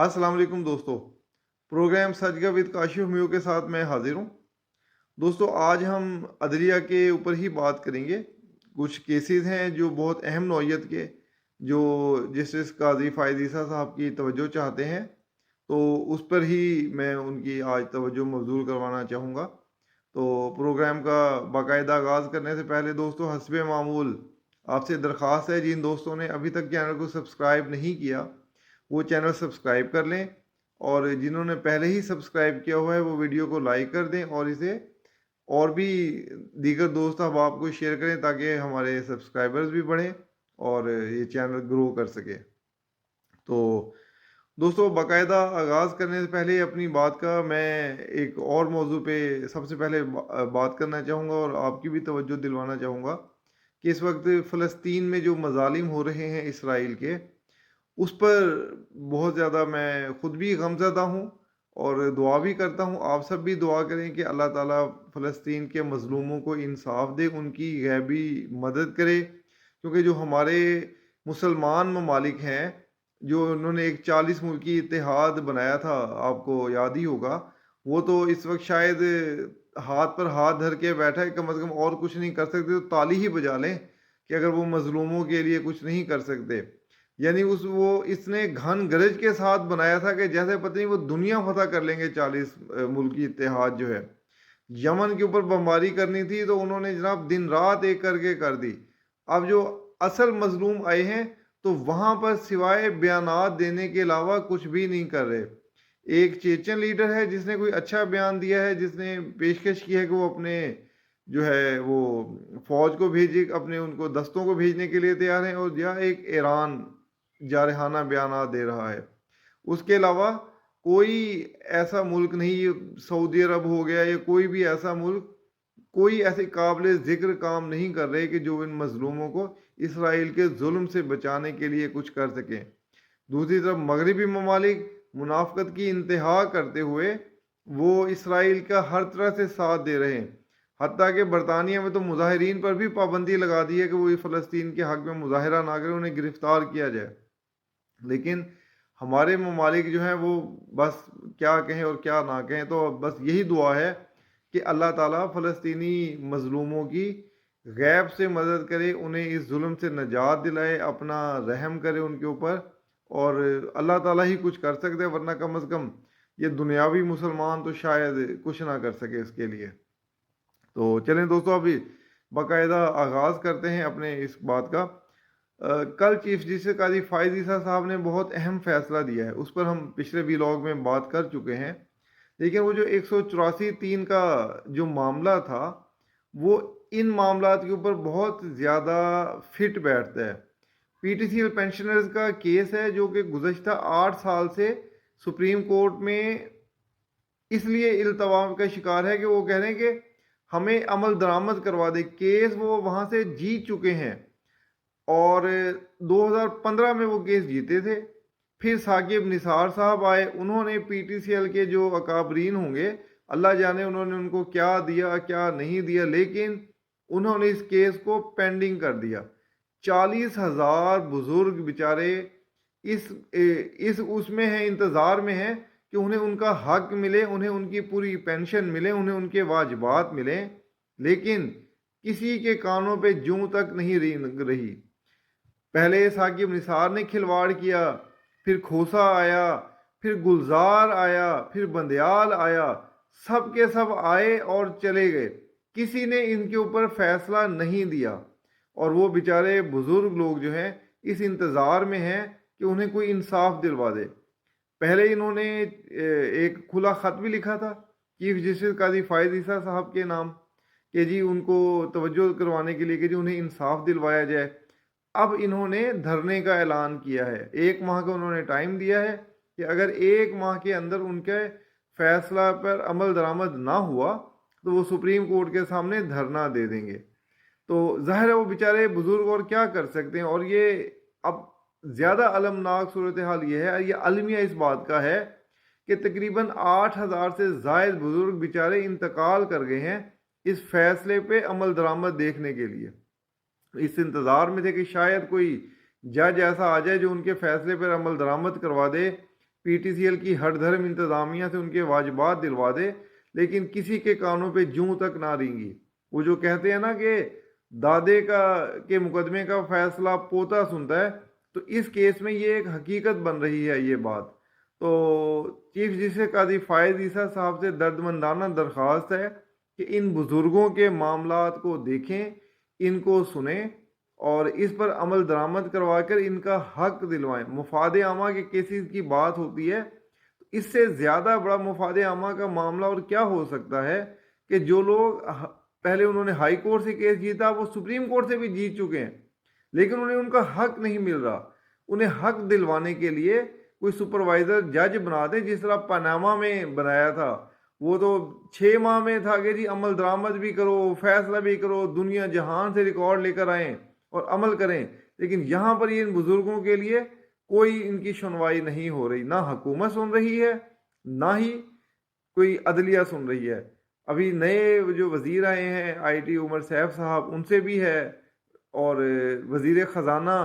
अस्सलाम वालेकुम दोस्तों। प्रोग्राम सच का विद काशिफ म्यू के साथ मैं हाजिर हूँ। दोस्तों, आज हम अदलिया के ऊपर ही बात करेंगे। कुछ केसेस हैं जो बहुत अहम नौइयत के, जो जस्टिस काजी फ़ायज़ ईसा साहब की तवज्जो चाहते हैं, तो उस पर ही मैं उनकी आज तवज्जो मबज़ूल करवाना चाहूँगा। तो प्रोग्राम का बाकायदा आगाज़ करने से पहले दोस्तों, हस्बे मामूल आपसे दरख्वास्त है, जिन दोस्तों ने अभी तक चैनल को सब्सक्राइब नहीं किया वो चैनल सब्सक्राइब कर लें, और जिन्होंने पहले ही सब्सक्राइब किया हुआ है वो वीडियो को लाइक कर दें और इसे और भी दीगर दोस्त अहबाब को शेयर करें ताकि हमारे सब्सक्राइबर्स भी बढ़ें और ये चैनल ग्रो कर सके। तो दोस्तों, बाकायदा आगाज़ करने से पहले अपनी बात का मैं एक और मौजू पे सबसे पहले बात करना चाहूँगा और आपकी भी तवज्जो दिलवाना चाहूँगा कि इस वक्त फ़लस्तीन में जो मज़ालिम हो रहे हैं इसराइल के, उस पर बहुत ज़्यादा मैं ख़ुद भी गमज़दा हूँ और दुआ भी करता हूँ। आप सब भी दुआ करें कि अल्लाह ताला फ़लस्तीन के मज़लूमों को इंसाफ़ दे, उनकी गैबी मदद करे, क्योंकि जो हमारे मुसलमान ममालिक हैं, जो उन्होंने एक 40 मुल्की इत्तेहाद बनाया था, आपको याद ही होगा, वो तो इस वक्त शायद हाथ पर हाथ धर के बैठा है, कम अज़ कम और कुछ नहीं कर सकते तो ताली ही बजा लें कि अगर वो मज़लूमों के लिए कुछ नहीं कर सकते। यानी उस वो इसने घन गरज के साथ बनाया था कि जैसे पता नहीं वो दुनिया फतह कर लेंगे। 40 मुल्की इत्तेहाद जो है, यमन के ऊपर बमबारी करनी थी तो उन्होंने जनाब दिन रात एक करके कर दी। अब जो असल मजलूम आए हैं तो वहाँ पर सिवाय बयानात देने के अलावा कुछ भी नहीं कर रहे। एक चेचन लीडर है जिसने कोई अच्छा बयान दिया है, जिसने पेशकश की है कि वो अपने जो है वो फौज को भेजे, अपने उनको दस्तों को भेजने के लिए तैयार हैं, और या एक ईरान जारहाना बयान दे रहा है। उसके अलावा कोई ऐसा मुल्क नहीं, ये सऊदी अरब हो गया या कोई भी ऐसा मुल्क, कोई ऐसे काबिल ज़िक्र काम नहीं कर रहे कि जो इन मज़लूमों को इसराइल के जुल्म से बचाने के लिए कुछ कर सकें। दूसरी तरफ मगरबी ममालिक मुनाफ़क़त की इंतहा करते हुए वो इसराइल का हर तरह से साथ दे रहे हैं। हत्ता कि बरतानिया में तो मुजाहिरीन पर भी पाबंदी लगा दी है कि वो फ़लस्तीन के हक़ में मुजाहरा ना करें, उन्हें गिरफ़्तार किया जाए। लेकिन हमारे ममालिक जो हैं वो बस क्या कहें और क्या ना कहें, तो बस यही दुआ है कि अल्लाह ताला फ़लस्तीनी मज़लूमों की गैब से मदद करे, उन्हें इस जुल्म से निजात दिलाए, अपना रहम करे उनके ऊपर। और अल्लाह ताला ही कुछ कर सकते हैं, वरना कम अज़ कम ये दुनियावी मुसलमान तो शायद कुछ ना कर सके इसके लिए। तो चलें दोस्तों, अभी बाकायदा आगाज़ करते हैं अपने इस बात का। कल चीफ जस्टिस काजी फ़ायज़ ईसा साहब ने बहुत अहम फ़ैसला दिया है, उस पर हम पिछले व्लॉग में बात कर चुके हैं। लेकिन वो जो 184(3) का जो मामला था, वो इन मामलात के ऊपर बहुत ज़्यादा फिट बैठता है। पीटीसीएल पेंशनर्स का केस है जो कि गुज़श्ता 8 साल से सुप्रीम कोर्ट में इसलिए इल्तवा का शिकार है कि वो कह रहे हैं कि हमें अमल दरामद करवा दे। केस वो वहाँ से जीत चुके हैं और 2015 में वो केस जीते थे। फिर साकिब निसार साहब आए, उन्होंने पीटीसीएल के जो अकाबरीन होंगे, अल्लाह जाने उन्होंने उनको क्या दिया क्या नहीं दिया, लेकिन उन्होंने इस केस को पेंडिंग कर दिया। 40,000 बुजुर्ग बेचारे इस उसमें हैं, इंतज़ार में हैं कि उन्हें उनका हक मिले, उन्हें उनकी पूरी पेंशन मिले, उन्हें उनके वाजिबात मिलें, लेकिन किसी के कानों पे जूं तक नहीं रही। पहले साकिब निसार ने खिलवाड़ किया, फिर खोसा आया, फिर गुलजार आया, फिर बंदयाल आया, सब के सब आए और चले गए। किसी ने इनके ऊपर फैसला नहीं दिया और वो बेचारे बुजुर्ग लोग जो हैं इस इंतज़ार में हैं कि उन्हें कोई इंसाफ दिलवा दे। पहले इन्होंने एक खुला ख़त भी लिखा था चीफ जस्टिस काजी फ़ायज़ ईसा साहब के नाम, कि जी उनको तवज्जो करवाने के लिए कि जी उन्हें इंसाफ दिलवाया जाए। अब इन्होंने धरने का ऐलान किया है, 1 माह का उन्होंने टाइम दिया है कि अगर 1 माह के अंदर उनके फैसला पर अमल दरामद ना हुआ तो वो सुप्रीम कोर्ट के सामने धरना दे देंगे। तो ज़ाहिर है वो बेचारे बुज़ुर्ग और क्या कर सकते हैं। और ये अब ज़्यादा अलमनाक सूरत हाल ये है, ये अलमिया इस बात का है कि तकरीबन 8,000 से ज़ायद बुज़ुर्ग बेचारे इंतकाल कर गए हैं इस फैसले पे अमल दरामद देखने के लिए। इस इंतज़ार में थे कि शायद कोई जज ऐसा आ जाए जो उनके फैसले पर अमल दरामद करवा दे। PTCL की हर धर्म इंतज़ामिया से उनके वाजिबात दिलवा दे, लेकिन किसी के कानों पे जूं तक ना रेंगी। वो जो कहते हैं ना कि दादे का के मुकदमे का फैसला पोता सुनता है, तो इस केस में ये एक हकीकत बन रही है ये बात। तो चीफ जस्टिस काजी फायद ईसा साहब से दर्दमंदाना दरख्वास्त है कि इन बुज़ुर्गों के मामलात को देखें, इनको सुने और इस पर अमल दरामद करवा कर इनका हक दिलवाएं। मुफाद आमा के केसेस की बात होती है, इससे ज़्यादा बड़ा मुफाद आमा का मामला और क्या हो सकता है कि जो लोग पहले उन्होंने हाई कोर्ट से केस जीता, वो सुप्रीम कोर्ट से भी जीत चुके हैं, लेकिन उन्हें उनका हक नहीं मिल रहा। उन्हें हक दिलवाने के लिए कोई सुपरवाइज़र जज बना दे, जिस तरह पनामा में बनाया था। वो तो 6 माह में था कि जी अमल दरामद भी करो, फैसला भी करो, दुनिया जहान से रिकॉर्ड लेकर आएँ और अमल करें। लेकिन यहाँ पर ये इन बुज़ुर्गों के लिए कोई इनकी सुनवाई नहीं हो रही, ना हुकूमत सुन रही है, ना ही कोई अदलिया सुन रही है। अभी नए जो वज़ीर आए हैं IT उमर सैफ साहब, उनसे भी है, और वज़ीर ख़जाना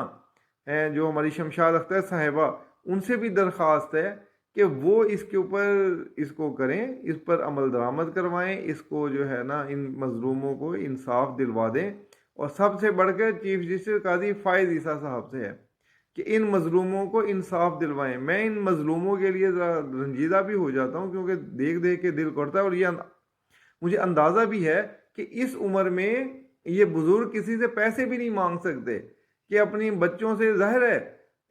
हैं जो हमारी शमशाद अख्तर साहिबा, उनसे भी दरख्वास्त है कि वो इसके ऊपर इसको करें, इस पर अमल दरामद करवाएं, इसको जो है ना इन मज़लूमों को इंसाफ दिलवा दें। और सबसे बढ़कर चीफ जस्टिस काजी फायद ईसा साहब से है कि इन मज़लूमों को इंसाफ दिलवाएं। मैं इन मज़लूमों के लिए ज़रा रंजीदा भी हो जाता हूँ, क्योंकि देख देख के दिल करता है, और ये मुझे अंदाज़ा भी है कि इस उम्र में ये बुज़ुर्ग किसी से पैसे भी नहीं मांग सकते, कि अपनी बच्चों से ज़ाहिर है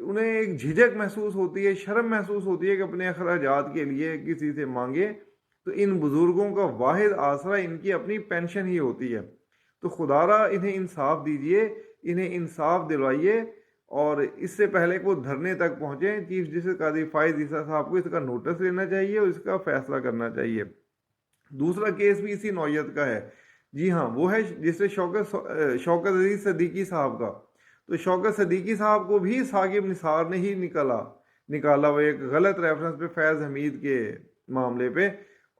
उन्हें एक झिझक महसूस होती है, शर्म महसूस होती है कि अपने अखराजात के लिए किसी से मांगे। तो इन बुज़ुर्गों का वाहिद आसरा इनकी अपनी पेंशन ही होती है। तो खुदारा इन्हें इंसाफ दीजिए, इन्हें इंसाफ दिलवाइए, और इससे पहले कि वो धरने तक पहुँचें, चीफ जस्टिस काजी फायद ईसा साहब को इसका नोटिस लेना चाहिए और इसका फ़ैसला करना चाहिए। दूसरा केस भी इसी नौयत का है। जी हाँ, वो है जिससे शौकत अजीज़ सदीकी साहब का। तो शौकत सदीकी साहब को भी साकिब निसार ने ही निकाला वो एक गलत रेफरेंस पे फैज़ हमीद के मामले पे।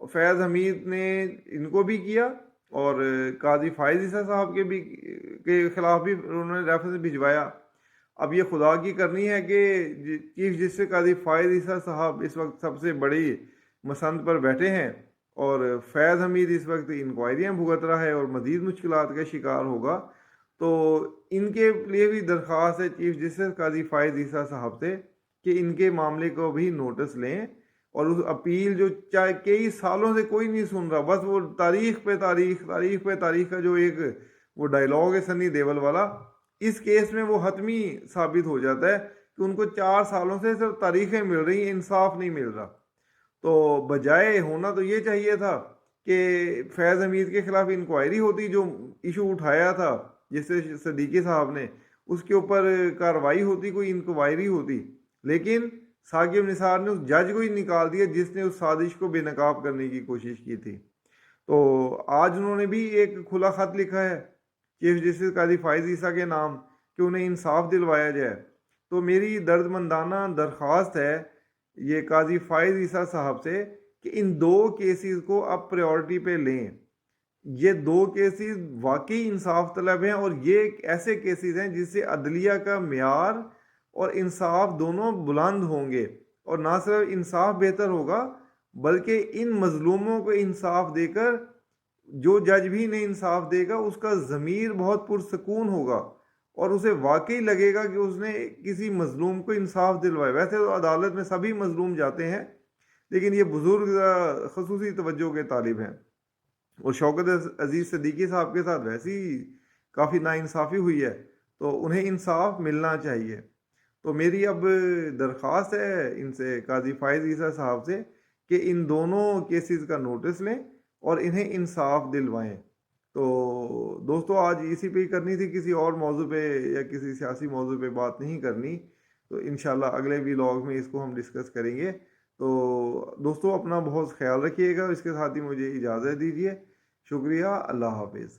फैज़ हमीद ने इनको भी किया, और काजी फायद ईसा साहब के ख़िलाफ़ भी उन्होंने रेफरेंस भिजवाया। अब ये खुदा की करनी है कि चीफ जस्टिस काजी फायद ईसा साहब इस वक्त सबसे बड़ी मसंद पर बैठे हैं, और फैज़ हमीद इस वक्त इंक्वायरियाँ भुगत रहा है और मज़ीद मुश्किलात का शिकार होगा। तो इनके लिए भी दरख्वास्त है चीफ जस्टिस काजी फायद ईसा साहब से कि इनके मामले को भी नोटिस लें, और उस अपील जो चाहे कई सालों से कोई नहीं सुन रहा, बस वो तारीख पे तारीख का जो एक वो डायलॉग है सनी देओल वाला, इस केस में वो हतमी साबित हो जाता है कि उनको 4 सालों से सिर्फ तारीखें मिल रही हैं, इंसाफ नहीं मिल रहा। तो बजाय होना तो ये चाहिए था कि फैज़ हमीद के ख़िलाफ़ इंक्वायरी होती, जो इशू उठाया था जिससे सदीकी साहब ने, उसके ऊपर कार्रवाई होती, कोई इंक्वायरी होती। लेकिन साकिब निसार ने उस जज को ही निकाल दिया जिसने उस साजिश को बेनकाब करने की कोशिश की थी। तो आज उन्होंने भी एक खुला ख़त लिखा है चीफ जस्टिस काजी फायद ईसा के नाम कि उन्हें इंसाफ दिलवाया जाए। तो मेरी दर्दमंदाना दरख्वास्त है ये काजी फायद ईसा साहब से कि इन 2 केसेस को अब प्रायोरिटी पे लें। ये 2 केसेस वाकई इंसाफ तलब हैं, और ये ऐसे केसेस हैं जिससे अदलिया का मेयार और इंसाफ दोनों बुलंद होंगे, और ना सिर्फ इंसाफ बेहतर होगा बल्कि इन मजलूमों को इंसाफ देकर जो जज भी इन्हें इंसाफ देगा उसका ज़मीर बहुत पुरसकून होगा, और उसे वाकई लगेगा कि उसने किसी मजलूम को इंसाफ दिलवाया। वैसे तो अदालत में सभी मजलूम जाते हैं, लेकिन ये बुज़ुर्ग ख़ुसूसी तवज्जो के तालिब हैं, और शौकत अजीज़ सदीकी साहब के साथ वैसी काफ़ी नाइंसाफ़ी हुई है, तो उन्हें इंसाफ मिलना चाहिए। तो मेरी अब दरख्वास्त है इनसे काजी फायद ईसा साहब से कि इन दोनों केसेस का नोटिस लें और इन्हें इंसाफ दिलवाएं। तो दोस्तों आज इसी पे ही करनी थी, किसी और मौजू पे या किसी सियासी मौजू पे बात नहीं करनी। तो इंशाल्लाह अगले व्लॉग में इसको हम डिस्कस करेंगे। तो दोस्तों अपना बहुत ख्याल रखिएगा, और इसके साथ ही मुझे इजाज़त दीजिए। शुक्रिया, अल्लाह हाफिज़।